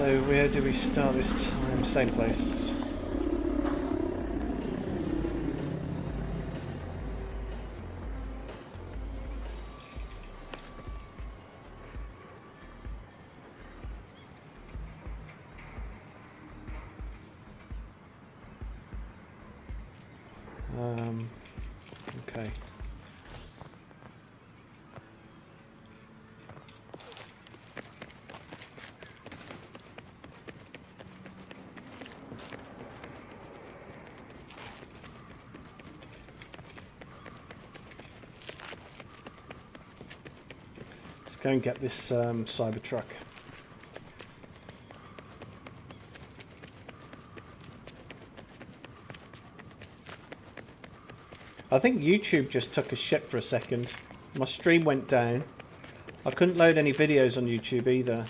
So where do we start this time? Same place. Okay. Let's go and get this Cybertruck. I think YouTube just took a shit for a second. My stream went down. I couldn't load any videos on YouTube either.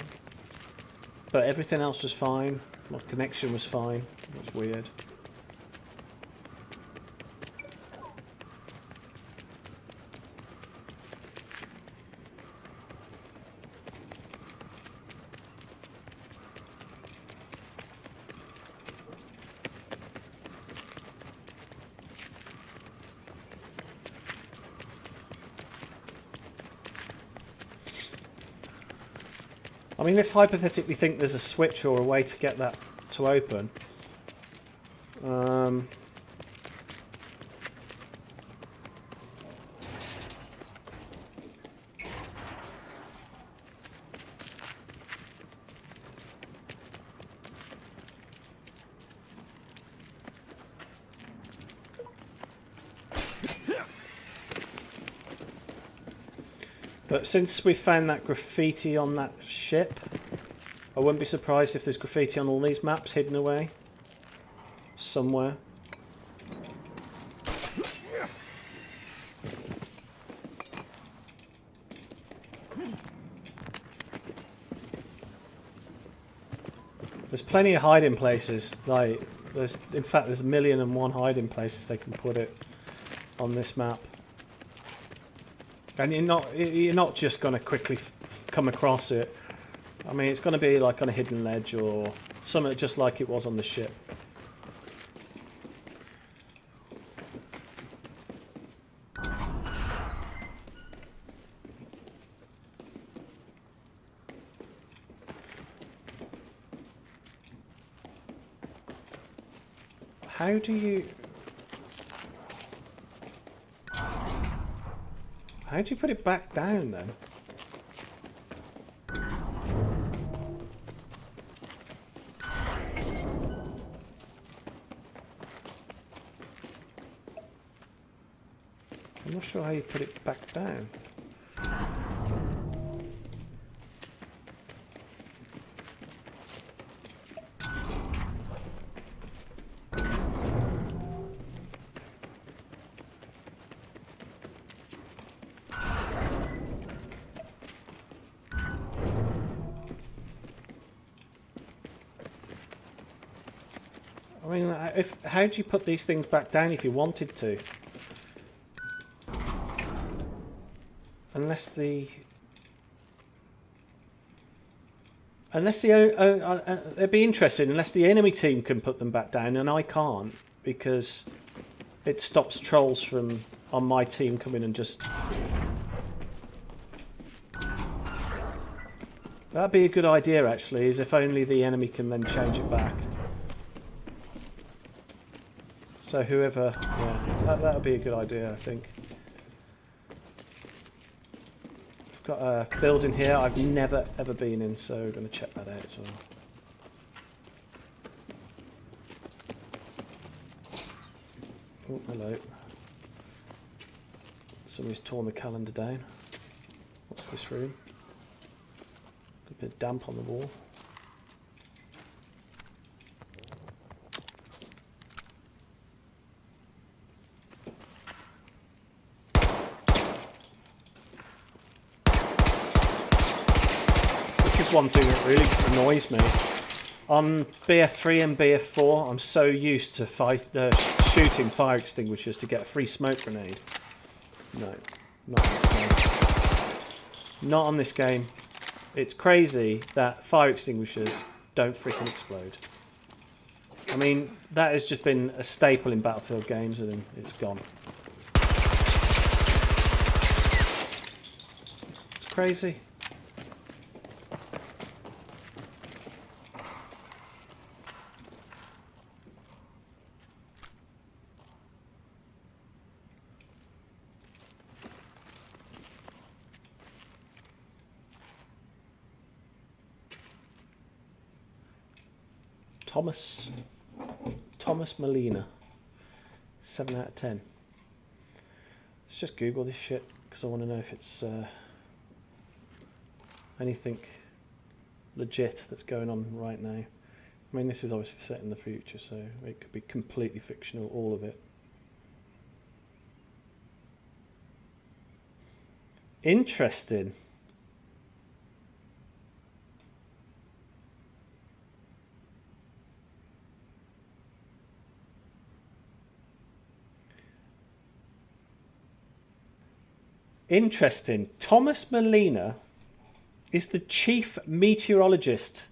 But everything else was fine. My connection was fine. It was weird. I mean, let's hypothetically think there's a switch or a way to get that to open. But since we found that graffiti on that ship, I wouldn't be surprised if there's graffiti on all these maps hidden away somewhere. There's plenty of hiding places. Like, in fact, there's 1,000,001 hiding places they can put it on this map. And you're not just going to quickly come across it. I mean, it's going to be like on a hidden ledge or something just like it was on the ship. How do you put it back down then? I'm not sure how you put it back down. I mean, how do you put these things back down if you wanted to? It'd be interesting unless the enemy team can put them back down and I can't, because it stops trolls from on my team coming and just. That'd be a good idea actually, is if only the enemy can then change it back. So whoever, yeah, that would be a good idea, I think. I've got a building here I've never ever been in, so we're going to check that out as well. Oh, hello. Somebody's torn the calendar down. What's this room? A bit of damp on the wall. This is one thing that really annoys me. On BF3 and BF4, I'm so used to shooting fire extinguishers to get a free smoke grenade. No, not on this game. Not on this game. It's crazy that fire extinguishers don't freaking explode. I mean, that has just been a staple in Battlefield games, and it's gone. It's crazy. Thomas Molina, 7 out of 10. Let's just Google this shit because I want to know if it's anything legit that's going on right now. I mean, this is obviously set in the future, so it could be completely fictional, all of it. Interesting. Interesting. Thomas Molina is the chief meteorologist,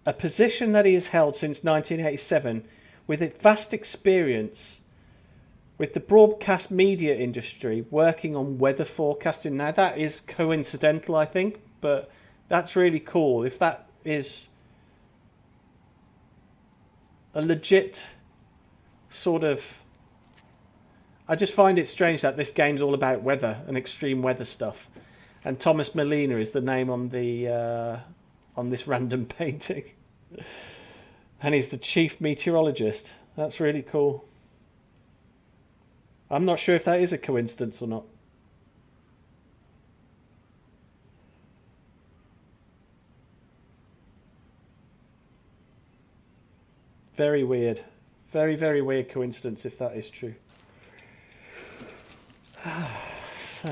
a position that he has held since 1987 with a vast experience with the broadcast media industry working on weather forecasting. Now that is coincidental, I think, but that's really cool. If that is a legit sort of... I just find it strange that this game's all about weather and extreme weather stuff, and Thomas Molina is the name on the on this random painting, and he's the chief meteorologist. That's really cool. I'm not sure if that is a coincidence or not. Very weird. Very, very weird coincidence if that is true. So,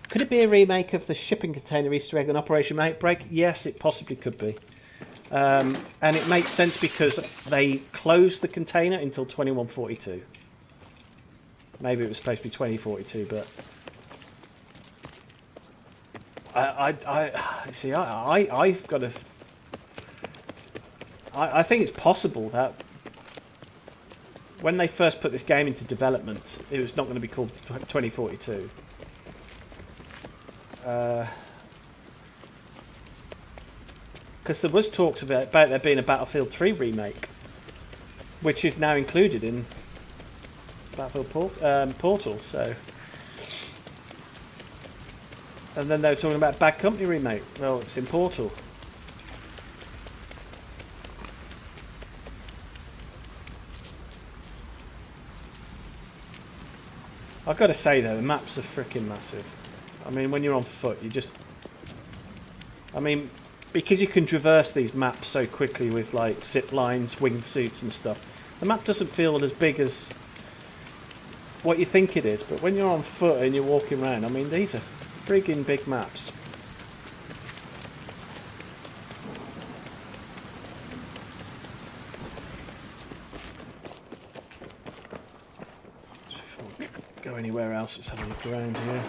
could it be a remake of the shipping container Easter egg on Operation Outbreak? Yes, it possibly could be. And it makes sense because they closed the container until 2142. Maybe it was supposed to be 2042, but I've got a... I think it's possible that when they first put this game into development, it was not going to be called 2042. Because there was talks about there being a Battlefield 3 remake, which is now included in Battlefield Portal. So, and then they were talking about Bad Company remake. Well, it's in Portal. I've got to say though, the maps are freaking massive. I mean, when you're on foot, you just... I mean, because you can traverse these maps so quickly with like zip lines, wingsuits and stuff, the map doesn't feel as big as what you think it is. But when you're on foot and you're walking around, I mean, these are friggin' big maps. Go anywhere else, let's have a look around here.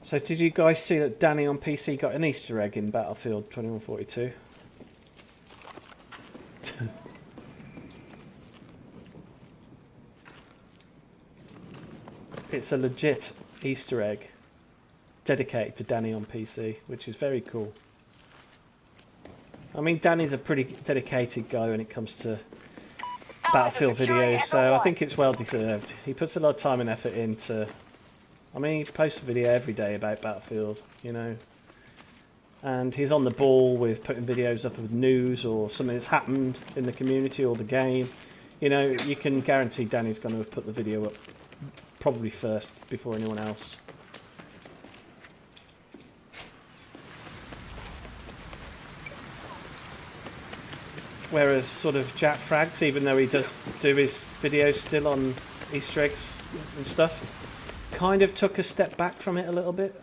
So did you guys see that Danny on PC got an Easter egg in Battlefield 2142? It's a legit Easter egg dedicated to Danny on PC, which is very cool. I mean, Danny's a pretty dedicated guy when it comes to Battlefield videos, so I think it's well deserved. He puts a lot of time and effort into... I mean, he posts a video every day about Battlefield, you know. And he's on the ball with putting videos up of news or something that's happened in the community or the game. You know, you can guarantee Danny's going to put the video up probably first before anyone else. Whereas sort of Jack Frags, even though he does do his videos still on Easter eggs and stuff, kind of took a step back from it a little bit.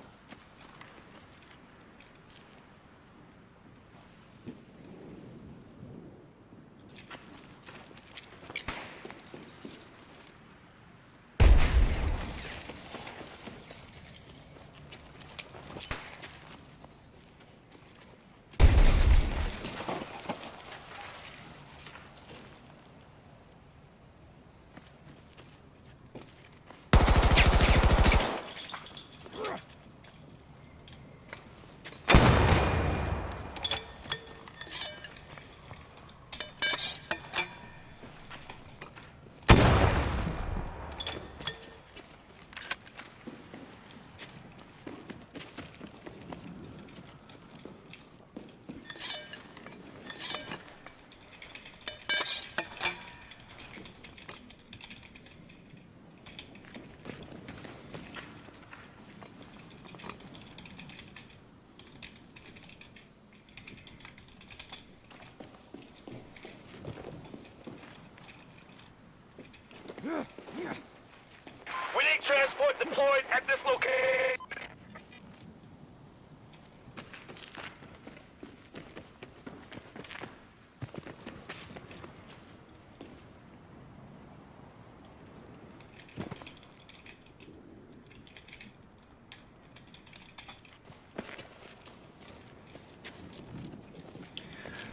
transport deployed at this location.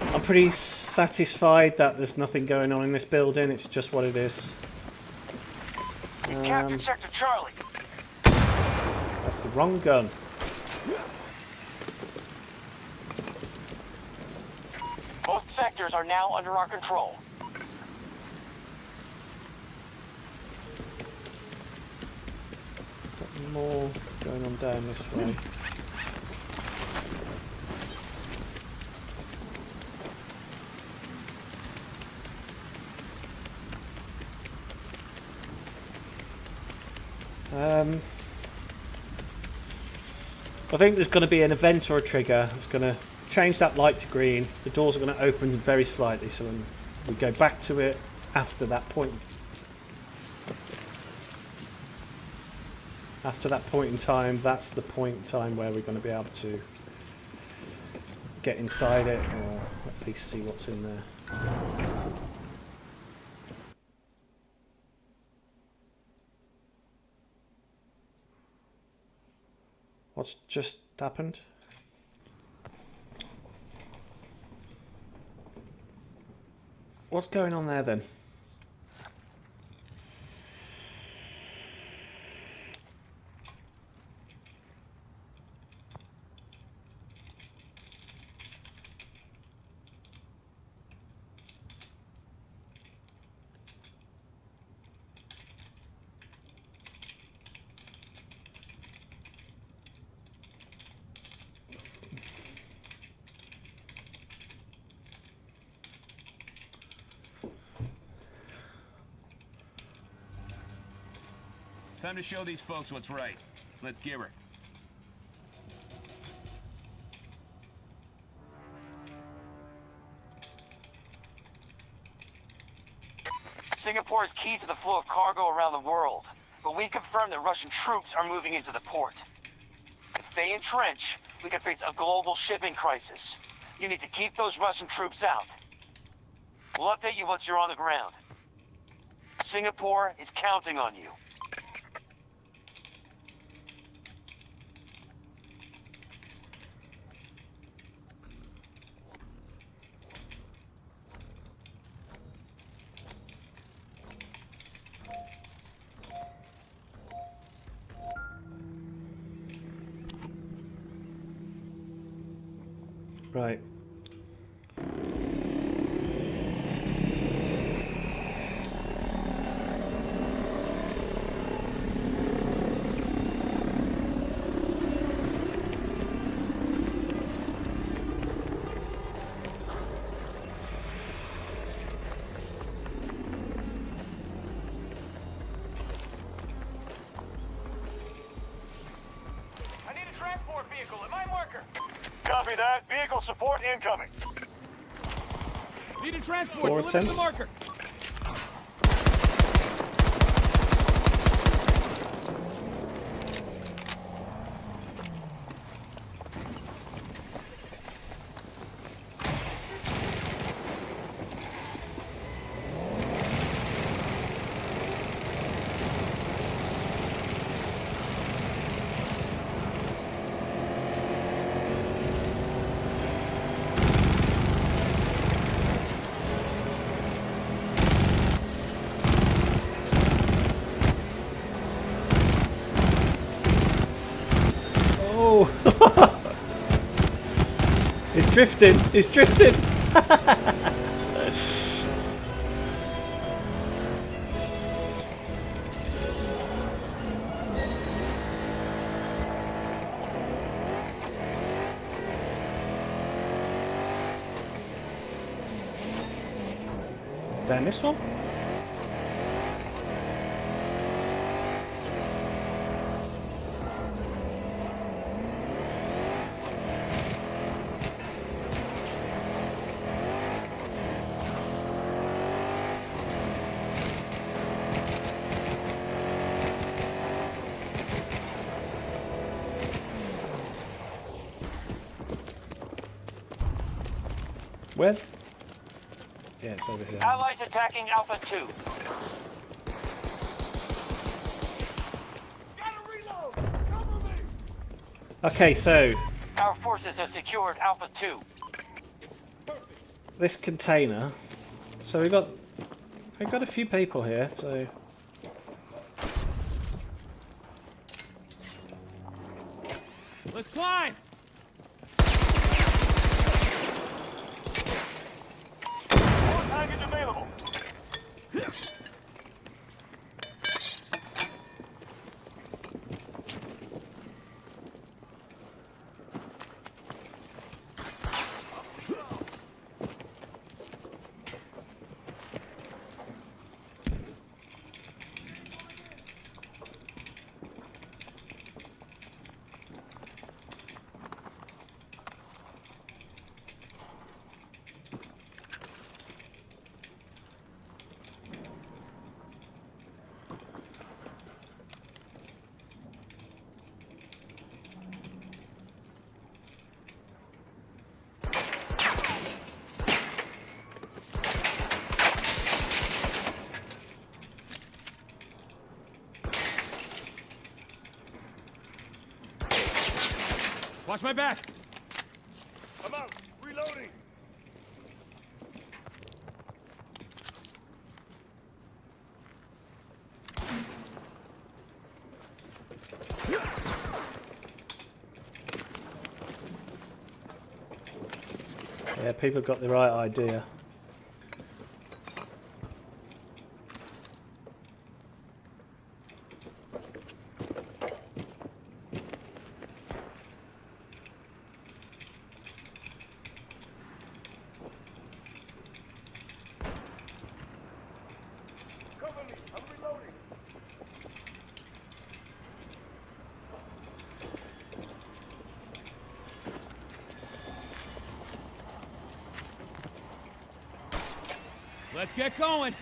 I'm pretty satisfied that there's nothing going on in this building. It's just what it is. You captured Sector Charlie. That's the wrong gun. Both sectors are now under our control. Got more going on down this way. I think there's going to be an event or a trigger that's going to change that light to green. The doors are going to open very slightly, so when we go back to it after that point. After that point in time, that's the point in time where we're going to be able to get inside it, or at least see what's in there. What's just happened? What's going on there then? Time to show these folks what's right. Let's give her. Singapore is key to the flow of cargo around the world, but we confirm that Russian troops are moving into the port. If they entrench, we could face a global shipping crisis. You need to keep those Russian troops out. We'll update you once you're on the ground. Singapore is counting on you. Right. I need a transport vehicle at my marker. Copy that. Vehicle support incoming. Need a transport. Forward Deliver to the sense. marker. Oh! It's drifting! It's drifting! Is it down this one? Where? Yeah, it's over here. Allies attacking Alpha 2. Okay, so Our forces have secured Alpha 2. this container. So we've got a few people here. So Let's climb! More package available. Watch my back! I'm out. Reloading. yeah, people got the right idea. Cover me. I'm reloading. Let's get going!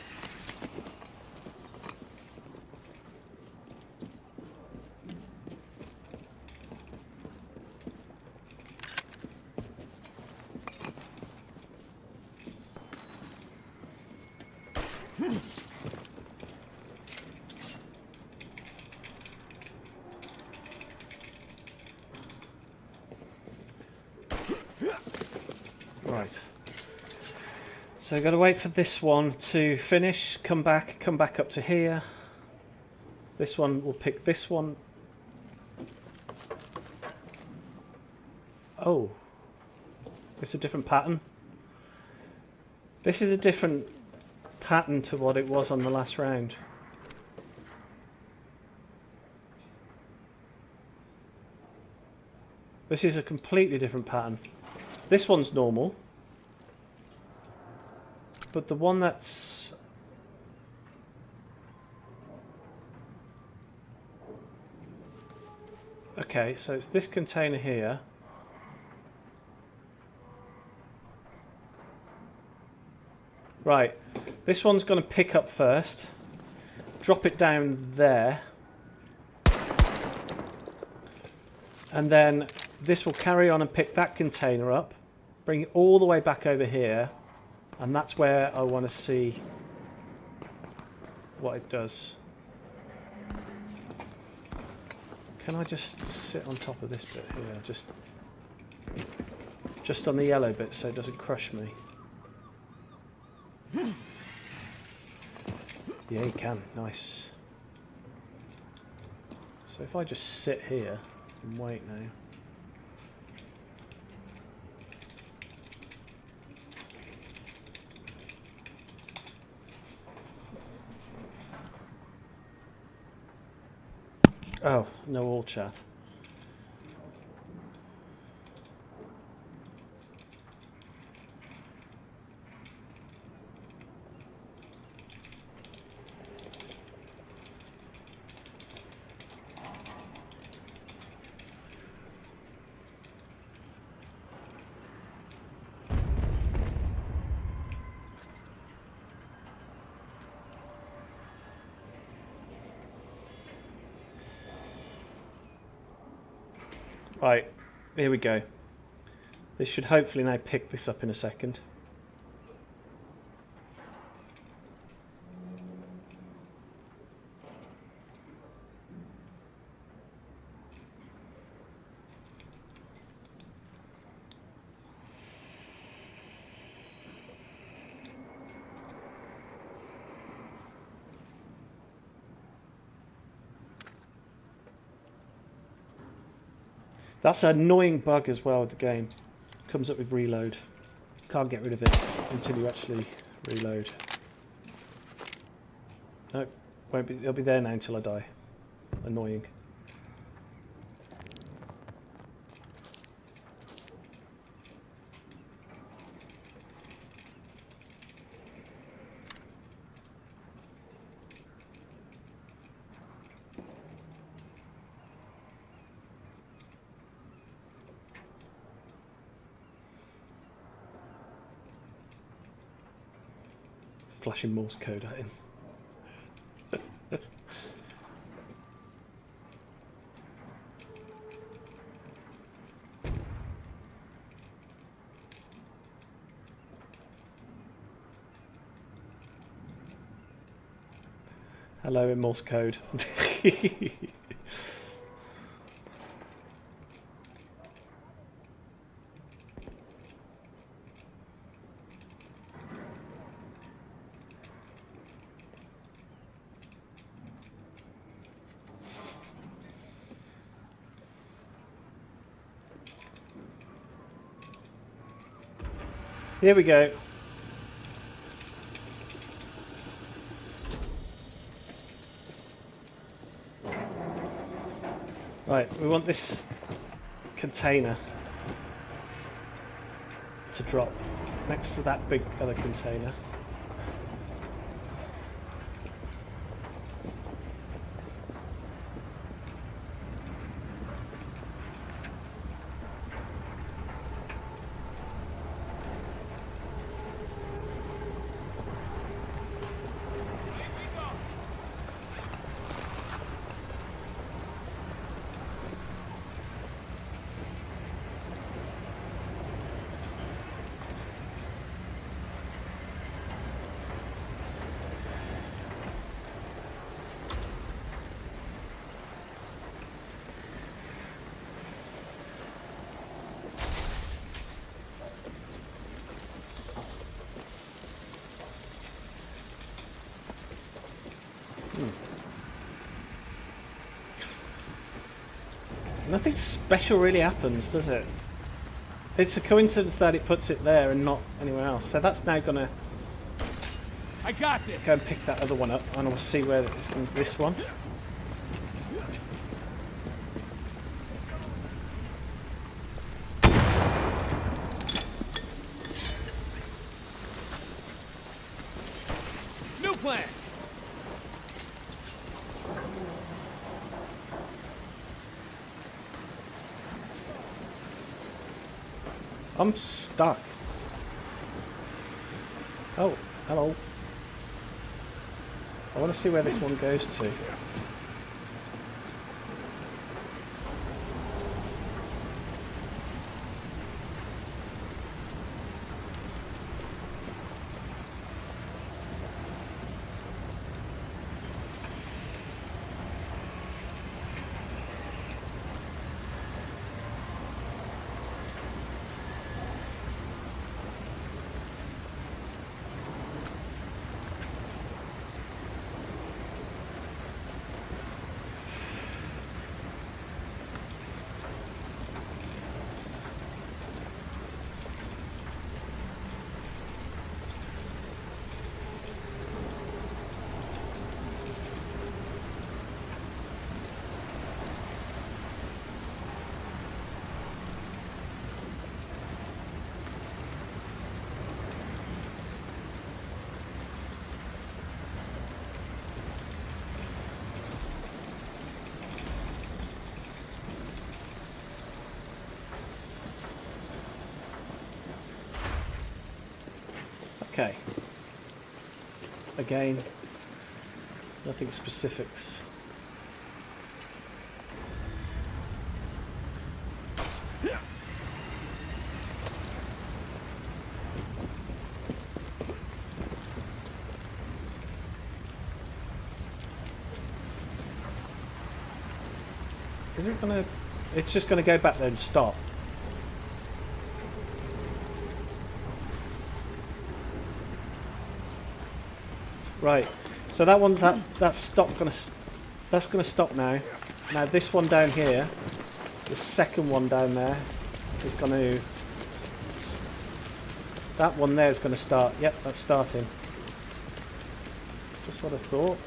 Right. So got to wait for this one to finish, come back up to here. This one will pick this one. Oh, it's a different pattern. This is a different pattern to what it was on the last round. This is a completely different pattern. This one's normal. But the one that's... Okay, so it's this container here. Right, this one's going to pick up first. Drop it down there. And then this will carry on and pick that container up. Bring it all the way back over here. And that's where I want to see what it does. Can I just sit on top of this bit here? Just on the yellow bit so it doesn't crush me. Yeah, you can. Nice. So if I just sit here and wait now. Oh, no all chat. Right, here we go. This should hopefully now pick this up in a second. That's an annoying bug as well with the game. Comes up with reload. Can't get rid of it until you actually reload. Nope, won't be. It'll be there now until I die. Annoying. Flashing Morse code at him. Hello in Morse code. Here we go. Right, we want this container to drop next to that big other container. Nothing special really happens, does it? It's a coincidence that it puts it there and not anywhere else. So that's now gonna I got this. go and pick that other one up, and we'll see where it's going. This one. New plan. I'm stuck. Oh, hello. I want to see where this one goes to. Okay. Again, nothing specifics. Is it gonna... It's just gonna go back there and stop. Right, so that one's that's gonna stop now. Now this one down here The second one down there is going to... That one there is going to start. Yep, that's starting. Just what I thought.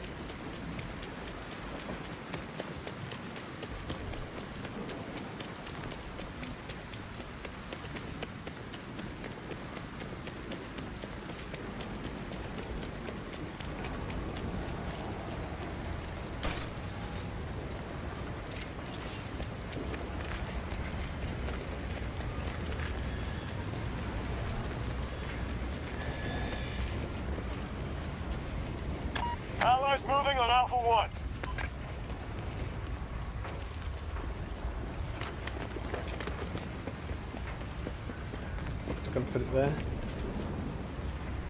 Allies moving on Alpha 1. Just going to put it there.